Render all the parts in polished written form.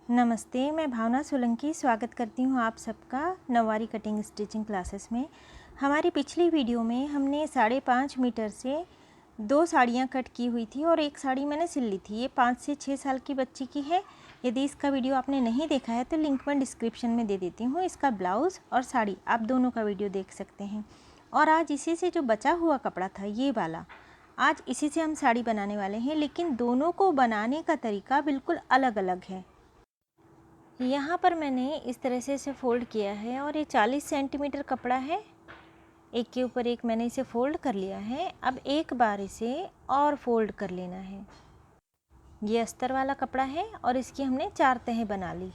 नमस्ते, मैं भावना सोलंकी स्वागत करती हूँ आप सबका नववारी कटिंग स्टिचिंग क्लासेस में। हमारी पिछली वीडियो में हमने 5.5 मीटर से 2 साड़ियाँ कट की हुई थी और एक साड़ी मैंने सिल ली थी। ये 5 से 6 साल की बच्ची की है। यदि इसका वीडियो आपने नहीं देखा है तो लिंक मैं डिस्क्रिप्शन में दे देती हूँ। इसका ब्लाउज़ और साड़ी आप दोनों का वीडियो देख सकते हैं। और आज इसी से जो बचा हुआ कपड़ा था ये वाला, आज इसी से हम साड़ी बनाने वाले हैं, लेकिन दोनों को बनाने का तरीका बिल्कुल अलग अलग है। यहाँ पर मैंने इस तरह से इसे फ़ोल्ड किया है और ये 40 सेंटीमीटर कपड़ा है। एक के ऊपर एक मैंने इसे फ़ोल्ड कर लिया है। अब एक बार इसे और फ़ोल्ड कर लेना है। ये अस्तर वाला कपड़ा है और इसकी हमने 4 तहें बना ली।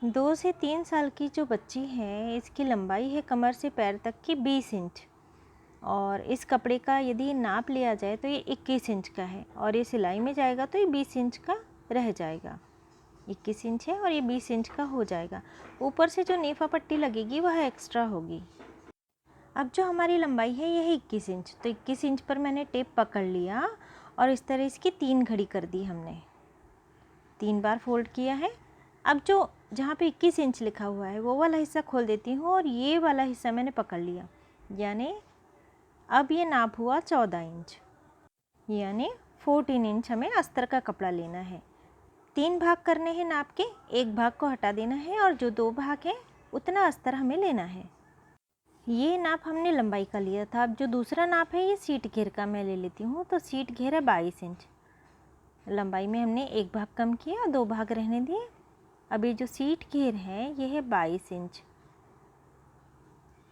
2 से 3 साल की जो बच्ची है, इसकी लंबाई है कमर से पैर तक की 20 इंच और इस कपड़े का यदि नाप लिया जाए तो ये 21 इंच का है और ये सिलाई में जाएगा तो ये 20 इंच का रह जाएगा। 21 इंच है और ये 20 इंच का हो जाएगा। ऊपर से जो नेफा पट्टी लगेगी वह एक्स्ट्रा होगी। अब जो हमारी लंबाई है यह है 21 इंच, तो 21 इंच पर मैंने टेप पकड़ लिया और इस तरह इसकी 3 घड़ी कर दी हमने। 3 बार फोल्ड किया है। अब जो जहाँ पे 21 इंच लिखा हुआ है वो वाला हिस्सा खोल देती हूँ और ये वाला हिस्सा मैंने पकड़ लिया, यानी अब ये नाप हुआ 14 इंच, यानी 14 इंच हमें अस्तर का कपड़ा लेना है। 3 भाग करने हैं नाप के, एक भाग को हटा देना है और जो 2 भाग हैं उतना अस्तर हमें लेना है। ये नाप हमने लंबाई का लिया था। अब जो दूसरा नाप है ये सीट घेर का मैं ले लेती हूँ। तो सीट घेर है 22 इंच। लंबाई में हमने एक भाग कम किया, 2 भाग रहने दिए। अब ये जो सीट घेर है ये है 22 इंच।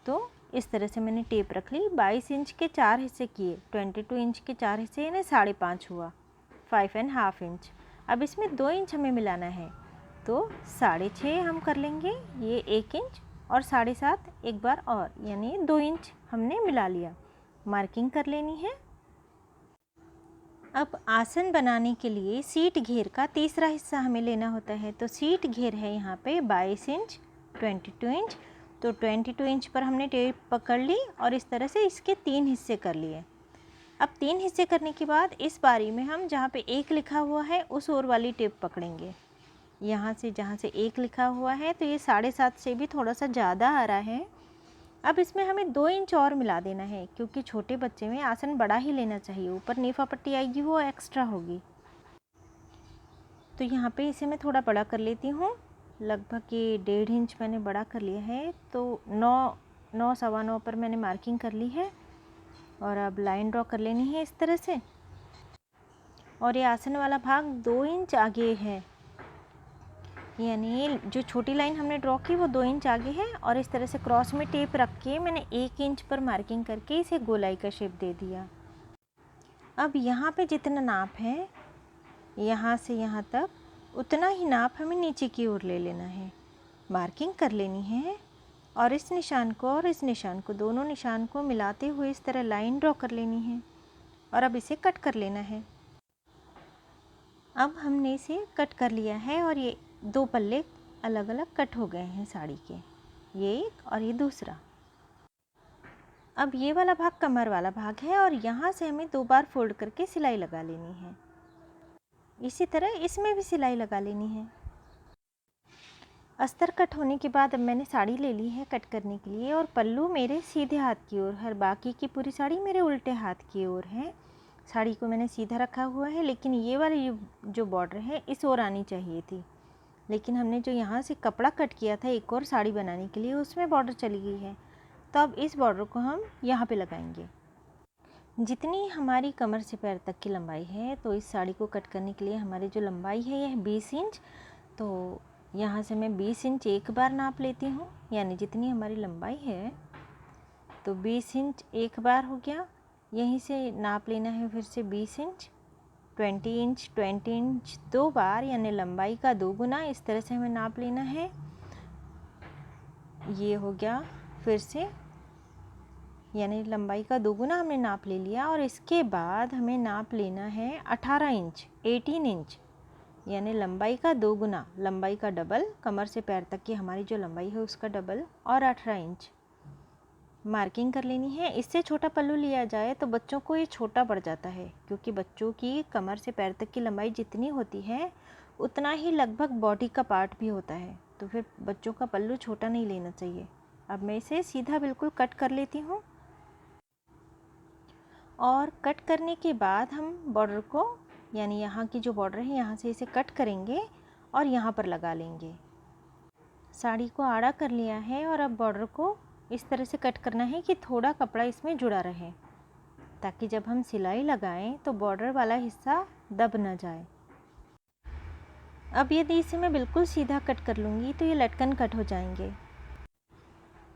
तो इस तरह से मैंने टेप रख ली। 22 इंच के 4 हिस्से किए, 22 इंच के 4 हिस्से यानी 5.5 हुआ, 5.5 इंच। अब इसमें 2 इंच हमें मिलाना है, तो 6.5 हम कर लेंगे, ये 1 इंच और 7.5 एक बार और, यानी 2 इंच हमने मिला लिया। मार्किंग कर लेनी है। अब आसन बनाने के लिए सीट घेर का तीसरा हिस्सा हमें लेना होता है। तो सीट घेर है यहाँ पे 22 इंच, 22 इंच। तो 22 इंच पर हमने टेप पकड़ ली और इस तरह से इसके 3 हिस्से कर लिए। अब 3 हिस्से करने के बाद इस बारी में हम जहाँ पे 1 लिखा हुआ है उस ओर वाली टेप पकड़ेंगे। यहाँ से जहाँ से 1 लिखा हुआ है तो ये 7.5 से भी थोड़ा सा ज़्यादा आ रहा है। अब इसमें हमें 2 इंच और मिला देना है, क्योंकि छोटे बच्चे में आसन बड़ा ही लेना चाहिए। ऊपर नेफा पट्टी आएगी वो एक्स्ट्रा होगी। तो यहाँ पे इसे मैं थोड़ा बड़ा कर लेती हूँ। लगभग ये 1.5 इंच मैंने बड़ा कर लिया है। तो 9 सवा 9 पर मैंने मार्किंग कर ली है और अब लाइन ड्रॉ कर लेनी है इस तरह से। और ये आसन वाला भाग 2 इंच आगे है, यानी जो छोटी लाइन हमने ड्रॉ की वो 2 इंच आगे है। और इस तरह से क्रॉस में टेप रख के मैंने 1 इंच पर मार्किंग करके इसे गोलाई का शेप दे दिया। अब यहाँ पे जितना नाप है यहाँ से यहाँ तक, उतना ही नाप हमें नीचे की ओर ले लेना है। मार्किंग कर लेनी है और इस निशान को और इस निशान को, दोनों निशान को मिलाते हुए इस तरह लाइन ड्रॉ कर लेनी है और अब इसे कट कर लेना है। अब हमने इसे कट कर लिया है और ये 2 पल्ले अलग अलग कट हो गए हैं साड़ी के, ये एक और ये दूसरा। अब ये वाला भाग कमर वाला भाग है और यहाँ से हमें 2 बार फोल्ड करके सिलाई लगा लेनी है। इसी तरह इसमें भी सिलाई लगा लेनी है। अस्तर कट होने के बाद अब मैंने साड़ी ले ली है कट करने के लिए और पल्लू मेरे सीधे हाथ की ओर है, बाकी की पूरी साड़ी मेरे उल्टे हाथ की ओर है। साड़ी को मैंने सीधा रखा हुआ है, लेकिन ये वाली जो बॉर्डर है इस ओर आनी चाहिए थी, लेकिन हमने जो यहाँ से कपड़ा कट किया था एक और साड़ी बनाने के लिए उसमें बॉर्डर चली गई है। तो अब इस बॉर्डर को हम यहाँ पे लगाएंगे। जितनी हमारी कमर से पैर तक की लंबाई है, तो इस साड़ी को कट करने के लिए हमारी जो लंबाई है यह 20 इंच। तो यहाँ से मैं 20 इंच एक बार नाप लेती हूँ, यानी जितनी हमारी लंबाई है तो 20 इंच एक बार हो गया। यहीं से नाप लेना है फिर से 20 इंच, 20 इंच 2 बार, यानी लंबाई का 2 गुना। इस तरह से हमें नाप लेना है। ये हो गया फिर से, यानी लंबाई का 2 गुना हमने नाप ले लिया। और इसके बाद हमें नाप लेना है 18 इंच, 18 इंच, यानी लंबाई का 2 गुना, लंबाई का डबल, कमर से पैर तक की हमारी जो लंबाई है उसका डबल, और 18 इंच मार्किंग कर लेनी है। इससे छोटा पल्लू लिया जाए तो बच्चों को ये छोटा पड़ जाता है, क्योंकि बच्चों की कमर से पैर तक की लंबाई जितनी होती है उतना ही लगभग बॉडी का पार्ट भी होता है, तो फिर बच्चों का पल्लू छोटा नहीं लेना चाहिए। अब मैं इसे सीधा बिल्कुल कट कर लेती हूँ और कट करने के बाद हम बॉर्डर को, यानी यहाँ की जो बॉर्डर है यहाँ से इसे कट करेंगे और यहाँ पर लगा लेंगे। साड़ी को आड़ा कर लिया है और अब बॉर्डर को इस तरह से कट करना है कि थोड़ा कपड़ा इसमें जुड़ा रहे, ताकि जब हम सिलाई लगाएं तो बॉर्डर वाला हिस्सा दब न जाए। अब यदि इसे मैं बिल्कुल सीधा कट कर लूँगी तो ये लटकन कट हो जाएंगे,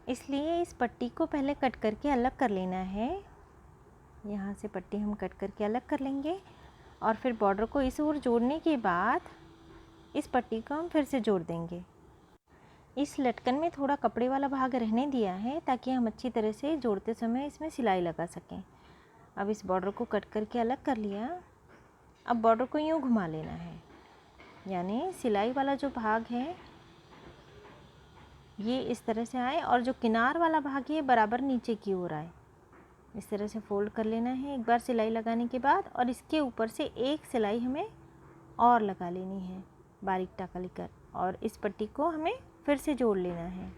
इसलिए इस पट्टी को पहले कट करके अलग कर लेना है। यहाँ से पट्टी हम कट करके अलग कर लेंगे और फिर बॉर्डर को इस ओर जोड़ने के बाद इस पट्टी को हम फिर से जोड़ देंगे। इस लटकन में थोड़ा कपड़े वाला भाग रहने दिया है ताकि हम अच्छी तरह से जोड़ते समय इसमें सिलाई लगा सकें। अब इस बॉर्डर को कट करके अलग कर लिया। अब बॉर्डर को यूँ घुमा लेना है, यानी सिलाई वाला जो भाग है ये इस तरह से आए और जो किनार वाला भाग है बराबर नीचे की ओर आए। इस तरह से फोल्ड कर लेना है एक बार सिलाई लगाने के बाद, और इसके ऊपर से एक सिलाई हमें और लगा लेनी है बारीक टाका लेकर, और इस पट्टी को हमें फिर से जोड़ लेना है।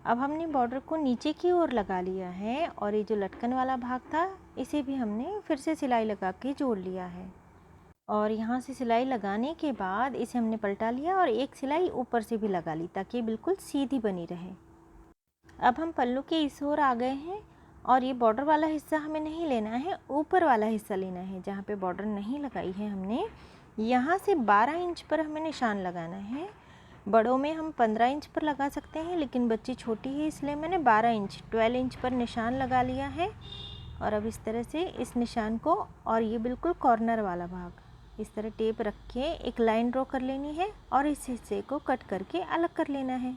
अब हमने बॉर्डर को नीचे की ओर लगा लिया है और ये जो लटकन वाला भाग था इसे भी हमने फिर से सिलाई लगा के जोड़ लिया है। और यहाँ से सिलाई लगाने के बाद इसे हमने पलटा लिया और एक सिलाई ऊपर से भी लगा ली ताकि बिल्कुल सीधी बनी रहे। अब हम पल्लू के इस ओर आ गए हैं और ये बॉर्डर वाला हिस्सा हमें नहीं लेना है, ऊपर वाला हिस्सा लेना है जहाँ पे बॉर्डर नहीं लगाई है हमने। यहाँ से 12 इंच पर हमें निशान लगाना है। बड़ों में हम 15 इंच पर लगा सकते हैं, लेकिन बच्ची छोटी है इसलिए मैंने 12 इंच पर निशान लगा लिया है। और अब इस तरह से इस निशान को, और ये बिल्कुल कॉर्नर वाला भाग, इस तरह टेप रख के एक लाइन ड्रॉ कर लेनी है और इस हिस्से को कट करके अलग कर लेना है।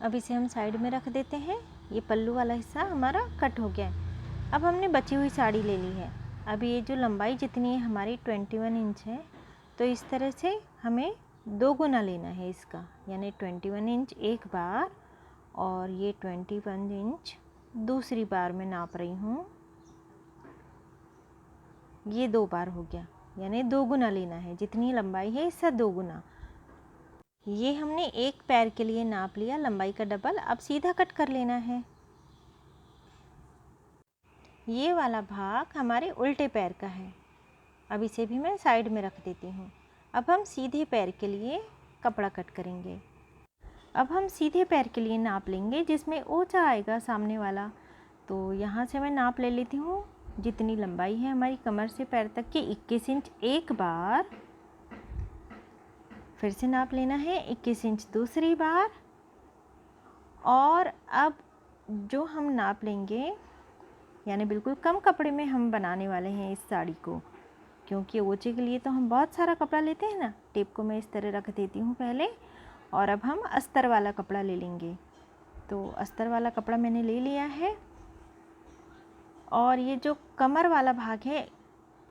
अब इसे हम साइड में रख देते हैं। ये पल्लू वाला हिस्सा हमारा कट हो गया है। अब हमने बची हुई साड़ी ले ली है। अब ये जो लंबाई जितनी है हमारी 21 इंच है, तो इस तरह से हमें 2 गुना लेना है इसका, यानी 21 इंच एक बार और ये 21 इंच दूसरी बार मैं नाप रही हूँ। ये 2 बार हो गया, यानी 2 गुना लेना है, जितनी लंबाई है इससे 2 गुना। ये हमने एक पैर के लिए नाप लिया लंबाई का डबल। अब सीधा कट कर लेना है। ये वाला भाग हमारे उल्टे पैर का है। अब इसे भी मैं साइड में रख देती हूँ। अब हम सीधे पैर के लिए कपड़ा कट करेंगे। अब हम सीधे पैर के लिए नाप लेंगे जिसमें ऊंचा आएगा सामने वाला। तो यहाँ से मैं नाप ले लेती हूँ। जितनी लंबाई है हमारी कमर से पैर तक की 21 इंच एक बार, फिर से नाप लेना है 21 इंच दूसरी बार, और अब जो हम नाप लेंगे, यानी बिल्कुल कम कपड़े में हम बनाने वाले हैं इस साड़ी को, क्योंकि ओचे के लिए तो हम बहुत सारा कपड़ा लेते हैं ना। टेप को मैं इस तरह रख देती हूँ पहले, और अब हम अस्तर वाला कपड़ा ले लेंगे। तो अस्तर वाला कपड़ा मैंने ले लिया है, और ये जो कमर वाला भाग है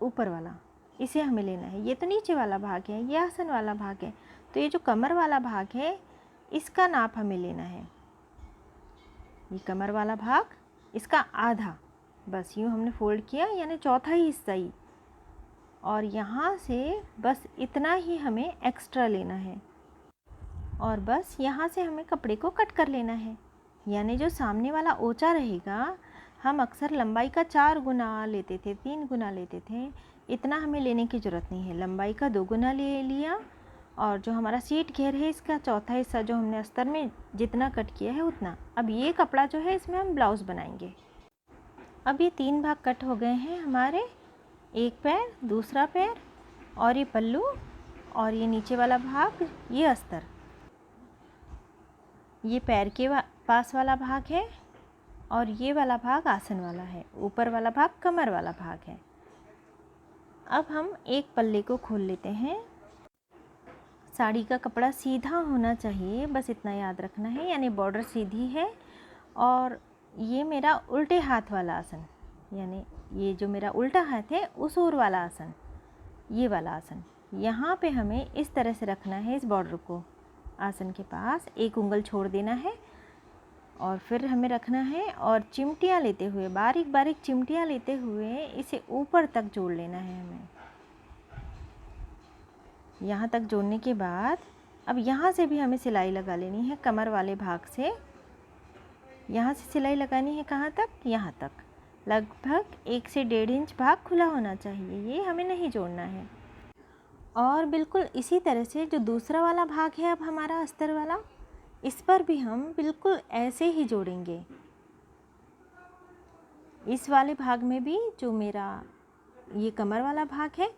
ऊपर वाला, इसे हमें लेना है। ये तो नीचे वाला भाग है, ये आसन वाला भाग है, तो ये जो कमर वाला भाग है इसका नाप हमें लेना है। ये कमर वाला भाग, इसका आधा, बस यूँ हमने फोल्ड किया, यानी चौथा ही हिस्सा ही, और यहाँ से बस इतना ही हमें एक्स्ट्रा लेना है, और बस यहाँ से हमें कपड़े को कट कर लेना है। यानी जो सामने वाला ओचा रहेगा, हम अक्सर लंबाई का 4 गुना लेते थे, 3 गुना लेते थे, इतना हमें लेने की ज़रूरत नहीं है। लंबाई का 2 गुना ले लिया, और जो हमारा सीट घेर है इसका चौथा हिस्सा जो हमने अस्तर में जितना कट किया है उतना। अब ये कपड़ा जो है इसमें हम ब्लाउज़ बनाएंगे। अब ये 3 भाग कट हो गए हैं हमारे, एक पैर, दूसरा पैर, और ये पल्लू, और ये नीचे वाला भाग, ये अस्तर। ये पैर के पास वाला भाग है, और ये वाला भाग आसन वाला है, ऊपर वाला भाग कमर वाला भाग है। अब हम एक पल्ले को खोल लेते हैं। साड़ी का कपड़ा सीधा होना चाहिए, बस इतना याद रखना है, यानी बॉर्डर सीधी है। और ये मेरा उल्टे हाथ वाला आसन, यानी ये जो मेरा उल्टा हाथ है उस ओर वाला आसन, ये वाला आसन, यहाँ पे हमें इस तरह से रखना है। इस बॉर्डर को आसन के पास एक उंगल छोड़ देना है, और फिर हमें रखना है, और चिमटियाँ लेते हुए, बारीक बारीक चिमटियाँ लेते हुए इसे ऊपर तक जोड़ लेना है हमें। यहाँ तक जोड़ने के बाद अब यहाँ से भी हमें सिलाई लगा लेनी है कमर वाले भाग से। यहाँ से सिलाई लगानी है कहाँ तक, यहाँ तक। लगभग 1 से 1.5 इंच भाग खुला होना चाहिए, ये हमें नहीं जोड़ना है। और बिल्कुल इसी तरह से जो दूसरा वाला भाग है अब हमारा अस्तर वाला, इस पर भी हम बिल्कुल ऐसे ही जोड़ेंगे। इस वाले भाग में भी जो मेरा ये कमर वाला भाग है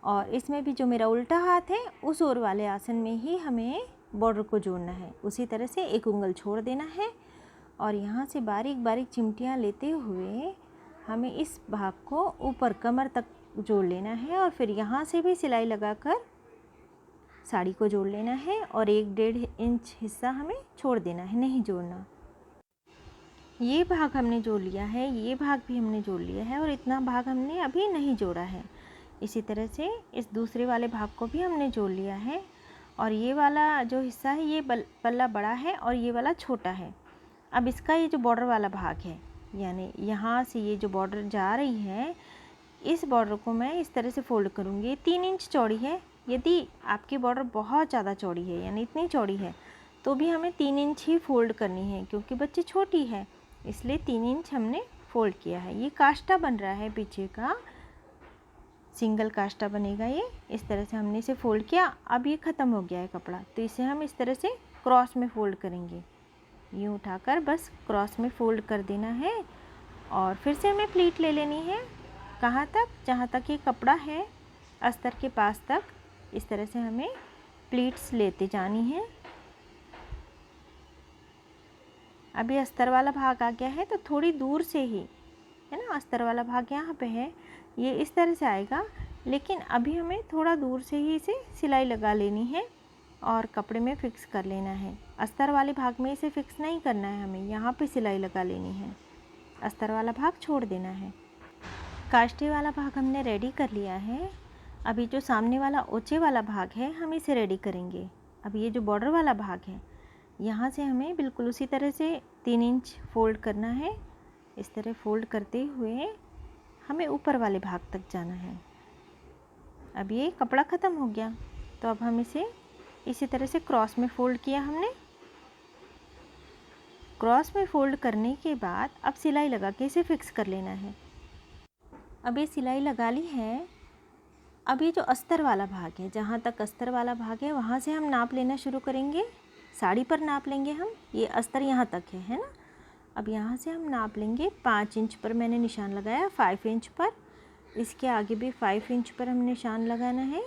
और इसमें भी जो मेरा उल्टा हाथ है, उस ओर वाले आसन में ही हमें बॉर्डर को जोड़ना है। उसी तरह से एक उंगल छोड़ देना है और यहाँ से बारीक बारीक चिमटियाँ लेते हुए हमें इस भाग को ऊपर कमर तक जोड़ लेना है और फिर यहाँ से भी सिलाई लगाकर साड़ी को जोड़ लेना है और 1-1.5 इंच हिस्सा हमें छोड़ देना है, नहीं जोड़ना। ये भाग हमने जोड़ लिया है, ये भाग भी हमने जोड़ लिया है और इतना भाग हमने अभी नहीं जोड़ा है। इसी तरह से इस दूसरे वाले भाग को भी हमने जोड़ लिया है और ये वाला जो हिस्सा है ये पल्ला बड़ा है और ये वाला छोटा है। अब इसका ये जो बॉर्डर वाला भाग है, यानी यहाँ से ये जो बॉर्डर जा रही है, इस बॉर्डर को मैं इस तरह से फोल्ड करूँगी। 3 इंच चौड़ी है। यदि आपकी बॉर्डर बहुत ज़्यादा चौड़ी है, यानी इतनी चौड़ी है, तो भी हमें 3 इंच ही फोल्ड करनी है, क्योंकि बच्ची छोटी है इसलिए 3 इंच हमने फोल्ड किया है। ये काष्टा बन रहा है, पीछे का सिंगल काष्टा बनेगा ये। इस तरह से हमने इसे फोल्ड किया। अब ये ख़त्म हो गया है कपड़ा, तो इसे हम इस तरह से क्रॉस में फ़ोल्ड करेंगे। यूँ उठाकर बस क्रॉस में फ़ोल्ड कर देना है और फिर से हमें प्लीट ले लेनी है। कहाँ तक, जहाँ तक ये कपड़ा है अस्तर के पास तक, इस तरह से हमें प्लीट्स लेते जानी है। अभी अस्तर वाला भाग आ गया है तो थोड़ी दूर से ही, है ना, अस्तर वाला भाग यहाँ पे है, ये इस तरह से आएगा, लेकिन अभी हमें थोड़ा दूर से ही इसे सिलाई लगा लेनी है और कपड़े में फ़िक्स कर लेना है। अस्तर वाले भाग में इसे फ़िक्स नहीं करना है, हमें यहाँ पे सिलाई लगा लेनी है, अस्तर वाला भाग छोड़ देना है। काष्टे वाला भाग हमने रेडी कर लिया है। अभी जो सामने वाला ओचे वाला भाग है हम इसे रेडी करेंगे। अब ये जो बॉर्डर वाला भाग है, यहाँ से हमें बिल्कुल उसी तरह से 3 इंच फ़ोल्ड करना है। इस तरह फ़ोल्ड करते हुए हमें ऊपर वाले भाग तक जाना है। अब ये कपड़ा ख़त्म हो गया, तो अब हम इसे इसी तरह से क्रॉस में फ़ोल्ड किया हमने। क्रॉस में फ़ोल्ड करने के बाद अब सिलाई लगा के इसे फ़िक्स कर लेना है। अब ये सिलाई लगा ली है। अब ये जो अस्तर वाला भाग है, जहाँ तक अस्तर वाला भाग है वहाँ से हम नाप लेना शुरू करेंगे। साड़ी पर नाप लेंगे हम, ये अस्तर यहाँ तक है ना। अब यहाँ से हम नाप लेंगे। 5 इंच पर मैंने निशान लगाया, 5 इंच पर, इसके आगे भी 5 इंच पर हम निशान लगाना है।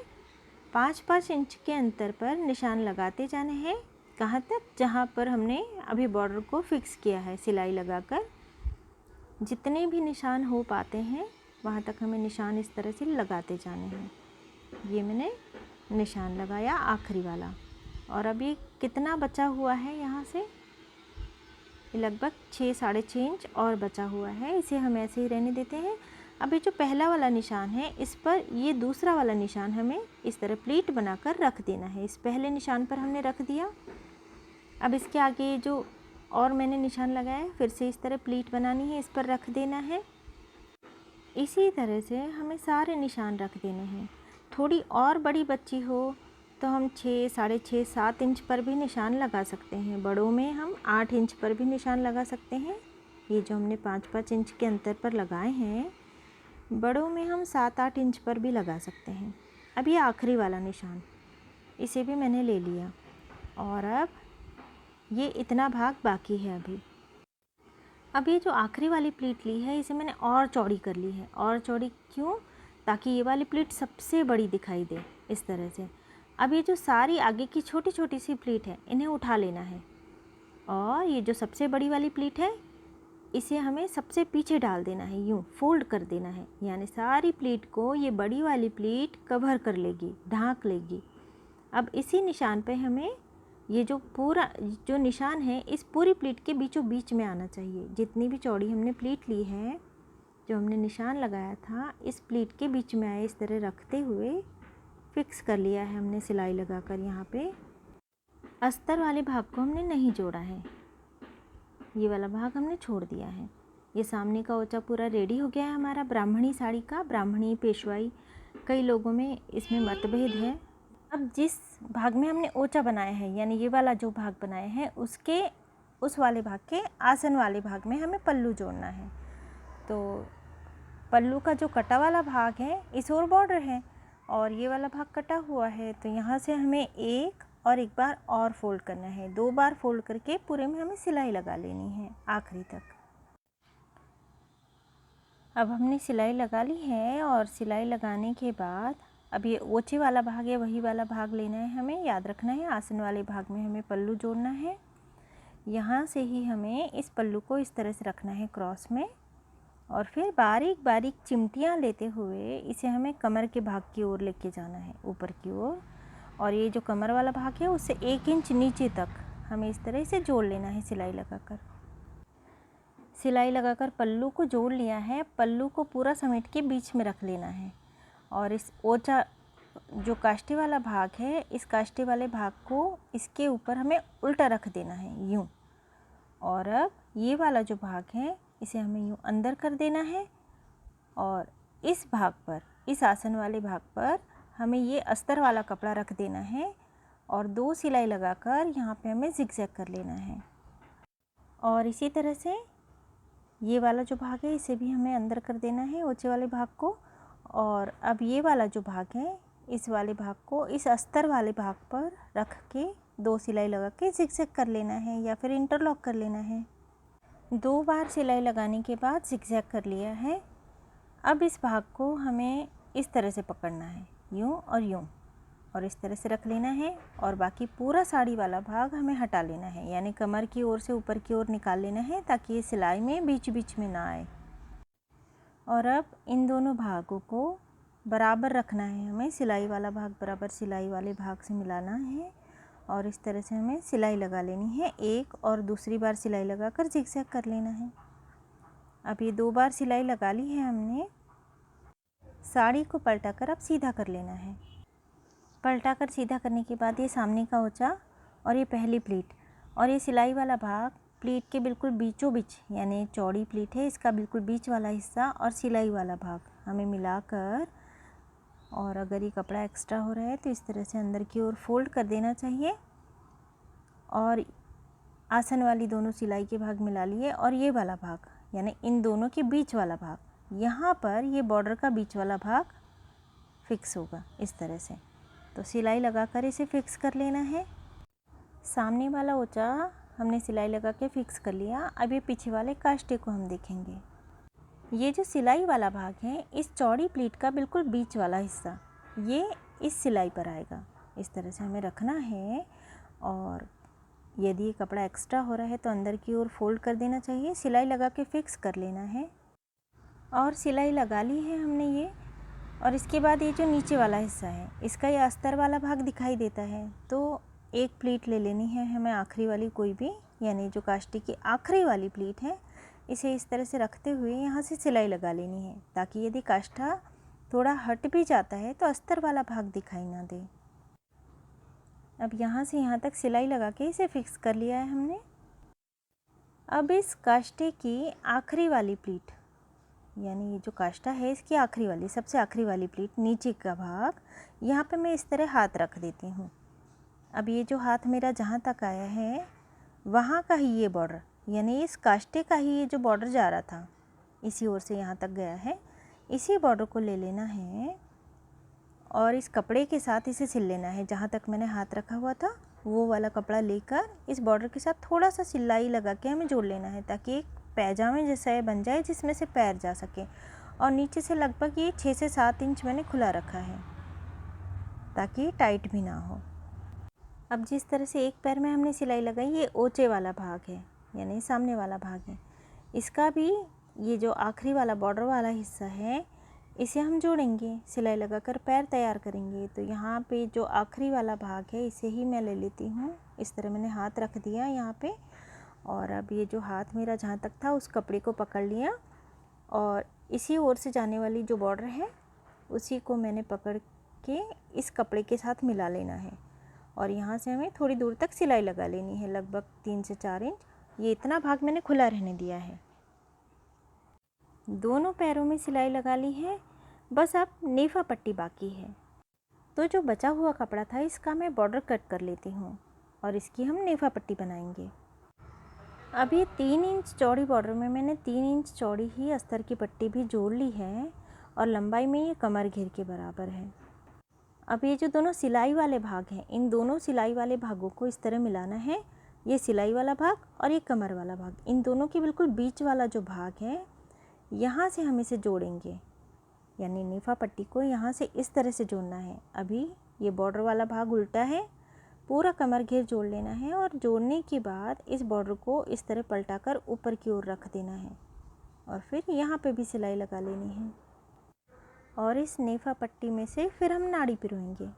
5-5 इंच के अंतर पर निशान लगाते जाने हैं। कहाँ तक, जहाँ पर हमने अभी बॉर्डर को फिक्स किया है सिलाई लगाकर। जितने भी निशान हो पाते हैं वहाँ तक हमें निशान इस तरह से लगाते जाने हैं। ये मैंने निशान लगाया आखिरी वाला। और अभी कितना बचा हुआ है, यहाँ से लगभग 6-6.5 इंच और बचा हुआ है, इसे हम ऐसे ही रहने देते हैं। अभी जो पहला वाला निशान है, इस पर ये दूसरा वाला निशान हमें इस तरह प्लीट बनाकर रख देना है। इस पहले निशान पर हमने रख दिया। अब इसके आगे जो और मैंने निशान लगाया, फिर से इस तरह प्लीट बनानी है, इस पर रख देना है। इसी तरह से हमें सारे निशान रख देने हैं। थोड़ी और बड़ी बच्ची हो तो हम 6-6.5-7 इंच पर भी निशान लगा सकते हैं। बड़ों में हम 8 इंच पर भी निशान लगा सकते हैं। ये जो हमने 5-5 इंच के अंतर पर लगाए हैं, बड़ों में हम 7-8 इंच पर भी लगा सकते हैं। अब ये आखिरी वाला निशान, इसे भी मैंने ले लिया और अब ये इतना भाग बाकी है अभी। अब ये जो आखिरी वाली प्लीट ली है, इसे मैंने और चौड़ी कर ली है। और चौड़ी क्यों? ताकि ये वाली प्लीट सबसे बड़ी दिखाई दे, इस तरह से। अब ये जो सारी आगे की छोटी छोटी सी प्लीट है, इन्हें उठा लेना है और ये जो सबसे बड़ी वाली प्लीट है, इसे हमें सबसे पीछे डाल देना है, यूँ फोल्ड कर देना है। यानी सारी प्लीट को ये बड़ी वाली प्लीट कवर कर लेगी, ढांक लेगी। अब इसी निशान पे हमें ये जो पूरा जो निशान है, इस पूरी प्लीट के बीचों बीच में आना चाहिए। जितनी भी चौड़ी हमने प्लीट ली है, जो हमने निशान लगाया था, इस प्लीट के बीच में आए, इस तरह रखते हुए फिक्स कर लिया है हमने सिलाई लगाकर। यहाँ पे अस्तर वाले भाग को हमने नहीं जोड़ा है, ये वाला भाग हमने छोड़ दिया है। ये सामने का ओचा पूरा रेडी हो गया है हमारा ब्राह्मणी साड़ी का। ब्राह्मणी, पेशवाई, कई लोगों में इसमें मतभेद है। अब जिस भाग में हमने ओचा बनाया है, यानी ये वाला जो भाग बनाया है, उसके उस वाले भाग के आसन वाले भाग में हमें पल्लू जोड़ना है। तो पल्लू का जो कटा वाला भाग है इस ओर बॉर्डर है और ये वाला भाग कटा हुआ है, तो यहाँ से हमें एक बार और फोल्ड करना है। 2 बार फोल्ड करके पूरे में हमें सिलाई लगा लेनी है आखिरी तक। अब हमने सिलाई लगा ली है और सिलाई लगाने के बाद अब ये ओचे वाला भाग है, वही वाला भाग लेना है, हमें याद रखना है। आसन वाले भाग में हमें पल्लू जोड़ना है। यहाँ से ही हमें इस पल्लू को इस तरह से रखना है क्रॉस में और फिर बारीक बारीक चिमटियाँ लेते हुए इसे हमें कमर के भाग की ओर लेके जाना है, ऊपर की ओर। और ये जो कमर वाला भाग है उससे 1 इंच नीचे तक हमें इस तरह से जोड़ लेना है सिलाई लगाकर। सिलाई लगाकर पल्लू को जोड़ लिया है। पल्लू को पूरा समेट के बीच में रख लेना है और इस ओचा जो काष्टे वाला भाग है, इस काष्टे वाले भाग को इसके ऊपर हमें उल्टा रख देना है यूँ। और अब ये वाला जो भाग है इसे हमें यूँ अंदर कर देना है और इस भाग पर, इस आसन वाले भाग पर हमें ये अस्तर वाला कपड़ा रख देना है और 2 सिलाई लगाकर यहाँ पे हमें ज़िगज़ैग कर लेना है। और इसी तरह से ये वाला जो भाग है इसे भी हमें अंदर कर देना है, ओचे वाले भाग को। और अब ये वाला जो भाग है, इस वाले भाग को इस अस्तर वाले भाग पर रख के 2 सिलाई लगा के ज़िगज़ैग कर लेना है या फिर इंटरलॉक कर लेना है। 2 बार सिलाई लगाने के बाद ज़िगज़ैग कर लिया है। अब इस भाग को हमें इस तरह से पकड़ना है, यूँ और यूँ, और इस तरह से रख लेना है और बाकी पूरा साड़ी वाला भाग हमें हटा लेना है, यानी कमर की ओर से ऊपर की ओर निकाल लेना है ताकि ये सिलाई में बीच बीच में ना आए। और अब इन दोनों भागों को बराबर रखना है हमें, सिलाई वाला भाग बराबर सिलाई वाले भाग से मिलाना है और इस तरह से हमें सिलाई लगा लेनी है। एक और दूसरी बार सिलाई लगाकर ज़िगज़ैग कर लेना है। अब ये 2 बार सिलाई लगा ली है हमने। साड़ी को पलटाकर अब सीधा कर लेना है। पलटाकर सीधा करने के बाद ये सामने का ओचा और ये पहली प्लीट और ये सिलाई वाला भाग प्लीट के बिल्कुल बीचों बीच, यानी चौड़ी प्लीट है, इसका बिल्कुल बीच वाला हिस्सा और सिलाई वाला भाग हमें मिलाकर, और अगर ये कपड़ा एक्स्ट्रा हो रहा है तो इस तरह से अंदर की ओर फोल्ड कर देना चाहिए और आसन वाली दोनों सिलाई के भाग मिला लिए। और ये वाला भाग यानी इन दोनों के बीच वाला भाग, यहाँ पर ये बॉर्डर का बीच वाला भाग फिक्स होगा इस तरह से। तो सिलाई लगाकर इसे फिक्स कर लेना है। सामने वाला ओचा हमने सिलाई लगा के फिक्स कर लिया। अब ये पीछे वाले काष्टे को हम देखेंगे। ये जो सिलाई वाला भाग है, इस चौड़ी प्लीट का बिल्कुल बीच वाला हिस्सा ये इस सिलाई पर आएगा, इस तरह से हमें रखना है। और यदि ये कपड़ा एक्स्ट्रा हो रहा है तो अंदर की ओर फोल्ड कर देना चाहिए, सिलाई लगा के फिक्स कर लेना है। और सिलाई लगा ली है हमने ये। और इसके बाद ये जो नीचे वाला हिस्सा है, इसका ये अस्तर वाला भाग दिखाई देता है, तो एक प्लीट ले लेनी है हमें, आखिरी वाली कोई भी, यानी जो काष्टी की आखिरी वाली प्लीट है, इसे इस तरह से रखते हुए यहाँ से सिलाई लगा लेनी है ताकि यदि काष्ठा थोड़ा हट भी जाता है तो अस्तर वाला भाग दिखाई ना दे। अब यहाँ से यहाँ तक सिलाई लगा के इसे फिक्स कर लिया है हमने। अब इस काष्टे की आखिरी वाली प्लीट, यानी ये जो काष्टा है इसकी आखिरी वाली, सबसे आखिरी वाली प्लीट, नीचे का भाग, यहाँ पे मैं इस तरह हाथ रख देती हूँ। अब ये जो हाथ मेरा जहाँ तक आया है वहाँ का ही ये बॉर्डर, यानी इस काष्टे का ही ये जो बॉर्डर जा रहा था इसी ओर से यहाँ तक गया है, इसी बॉर्डर को ले लेना है और इस कपड़े के साथ इसे सिल लेना है। जहाँ तक मैंने हाथ रखा हुआ था वो वाला कपड़ा लेकर इस बॉर्डर के साथ थोड़ा सा सिलाई लगा के हमें जोड़ लेना है ताकि एक पैजामे जैसा ये बन जाए जिसमें से पैर जा सके। और नीचे से लगभग ये 6 से 7 इंच मैंने खुला रखा है ताकि टाइट भी ना हो। अब जिस तरह से एक पैर में हमने सिलाई लगाई, ये ओचे वाला भाग है, यानी सामने वाला भाग है, इसका भी ये जो आखिरी वाला बॉर्डर वाला हिस्सा है इसे हम जोड़ेंगे, सिलाई लगाकर पैर तैयार करेंगे। तो यहाँ पे जो आखिरी वाला भाग है इसे ही मैं ले लेती हूँ। इस तरह मैंने हाथ रख दिया यहाँ पे और अब ये जो हाथ मेरा जहाँ तक था उस कपड़े को पकड़ लिया और इसी ओर से जाने वाली जो बॉर्डर है उसी को मैंने पकड़ के इस कपड़े के साथ मिला लेना है और यहाँ से हमें थोड़ी दूर तक सिलाई लगा लेनी है, लगभग 3 से 4 इंच। ये इतना भाग मैंने खुला रहने दिया है। दोनों पैरों में सिलाई लगा ली है, बस अब नेफा पट्टी बाकी है। तो जो बचा हुआ कपड़ा था इसका मैं बॉर्डर कट कर लेती हूँ और इसकी हम नेफा पट्टी बनाएंगे। अब ये 3 इंच चौड़ी बॉर्डर में मैंने 3 इंच चौड़ी ही अस्तर की पट्टी भी जोड़ ली है और लंबाई में ये कमर घेर के बराबर है। अब ये जो दोनों सिलाई वाले भाग हैं, इन दोनों सिलाई वाले भागों को इस तरह मिलाना है। ये सिलाई वाला भाग और ये कमर वाला भाग, इन दोनों के बिल्कुल बीच वाला जो भाग है यहाँ से हम इसे जोड़ेंगे, यानी नेफा पट्टी को यहाँ से इस तरह से जोड़ना है। अभी ये बॉर्डर वाला भाग उल्टा है, पूरा कमर घेर जोड़ लेना है और जोड़ने के बाद इस बॉर्डर को इस तरह पलटाकर ऊपर की ओर रख देना है और फिर यहाँ पे भी सिलाई लगा लेनी है और इस नेफा पट्टी में से फिर हम नाड़ी पिरोएंगे।